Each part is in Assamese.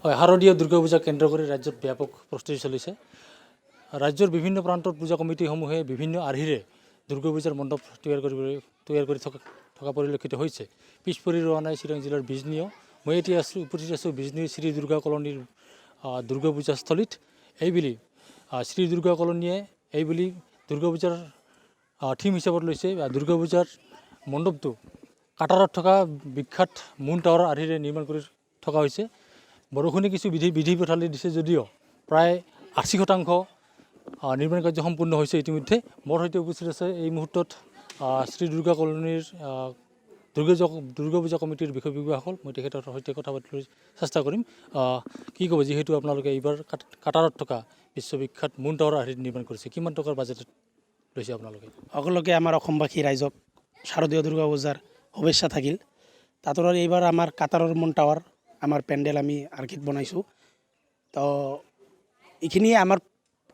হয়, শাৰদীয় দুৰ্গা পূজা কেন্দ্ৰ কৰি ৰাজ্যত ব্যাপক প্ৰস্তুতি চলিছে। ৰাজ্যৰ বিভিন্ন প্ৰান্তত পূজা কমিটিসমূহে বিভিন্ন আৰ্হিৰে দুৰ্গা পূজাৰ মণ্ডপ তৈয়াৰ কৰি থকা পৰিলক্ষিত হৈছে। পিছ পৰি ৰোৱা নাই চিৰাং জিলাৰ বিজনীও। মই এতিয়া উপস্থিত আছোঁ বিজনীৰ শ্ৰী দুৰ্গা কলনীৰ দুৰ্গা পূজাস্থলীত। এইবুলি শ্ৰী দুৰ্গা কলনীয়ে এইবুলি দুৰ্গা পূজাৰ থিম হিচাপত লৈছে। দুৰ্গা পূজাৰ মণ্ডপটো কাটাৰত থকা বিখ্যাত মুন টাৱাৰৰ আৰ্হিৰে নিৰ্মাণ কৰি থকা হৈছে। বৰষুণে কিছু বিধি পথালি দিছে যদিও প্ৰায় ৮০% নিৰ্মাণ কাৰ্য সম্পূৰ্ণ হৈছে ইতিমধ্যে। মোৰ সৈতে উপস্থিত আছে এই মুহূৰ্তত শ্ৰী দুৰ্গা কলনীৰ দুৰ্গা পূজা কমিটিৰ বিষয়ববীয়াসকল। মই তেখেতৰ সৈতে কথা পাতিবলৈ চেষ্টা কৰিম। কি ক'ব, যিহেতু আপোনালোকে এইবাৰ কাটাৰত থকা বিশ্ববিখ্যাত মুন টাৱাৰৰ আৰ্হিত নিৰ্মাণ কৰিছে, কিমান টকাৰ বাজেটত লৈছে আপোনালোকে? সকলোকে আমাৰ অসমবাসী ৰাইজক শাৰদীয় দুৰ্গা পূজাৰ শুভেচ্ছা থাকিল। তাতো এইবাৰ আমাৰ কাটাৰৰ মুন টাৱাৰ আমাৰ পেণ্ডেল আমি আৰ্কিট বনাইছোঁ। তো এইখিনিয়ে আমাৰ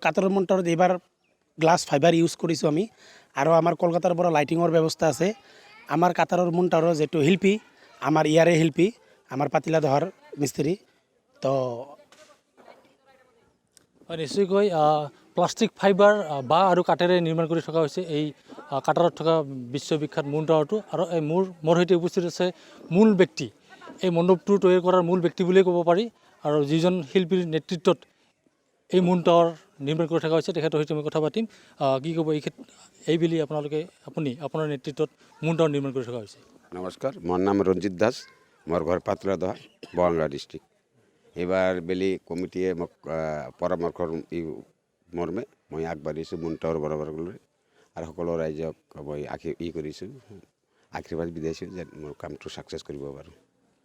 কাটাৰৰ মুন টাৱাৰত এইবাৰ গ্লাছ ফাইবাৰ ইউজ কৰিছোঁ আমি। আৰু আমাৰ কলকাতাৰ পৰা লাইটিঙৰ ব্যৱস্থা আছে। আমাৰ কাটাৰৰ মুন টাৱাৰৰ যিটো শিল্পী, আমাৰ ইয়াৰে শিল্পী, আমাৰ পাতিলা দহাৰ মিস্ত্ৰী। তো নিশ্চয়কৈ প্লাষ্টিক ফাইবাৰ বাঁহ আৰু কাঠেৰে নিৰ্মাণ কৰি থকা হৈছে এই কাটাৰত থকা বিশ্ববিখ্যাত মুন টাৱাৰটো। আৰু এই মোৰ সৈতে উপস্থিত আছে মূল ব্যক্তি, এই মণ্ডপটো তৈয়াৰ কৰাৰ মূল ব্যক্তি বুলিয়ে ক'ব পাৰি। আৰু যিজন শিল্পীৰ নেতৃত্বত এই মুন টাৱাৰ নিৰ্মাণ কৰি থকা হৈছে, তেখেতৰ সৈতে মই কথা পাতিম। কি ক'ব এইবুলি আপুনি আপোনাৰ নেতৃত্বত মুন টাৱাৰ নিৰ্মাণ কৰি থকা হৈছে? নমস্কাৰ, মোৰ নাম ৰঞ্জিত দাস, মোৰ ঘৰ পাতলা দহা, বঙাইগাঁও ডিষ্ট্ৰিক্ট। এইবাৰ বেলি কমিটিয়ে মোক পৰামৰ্শৰ মৰ্মে মই আগবাঢ়িছোঁ মুন টাৱাৰ বনাবলৈ। আৰু সকলো ৰাইজক মই কৰিছোঁ, আশীৰ্বাদ বিধাইছোঁ যে মোৰ কামটো ছাকচেছ কৰিব পাৰোঁ।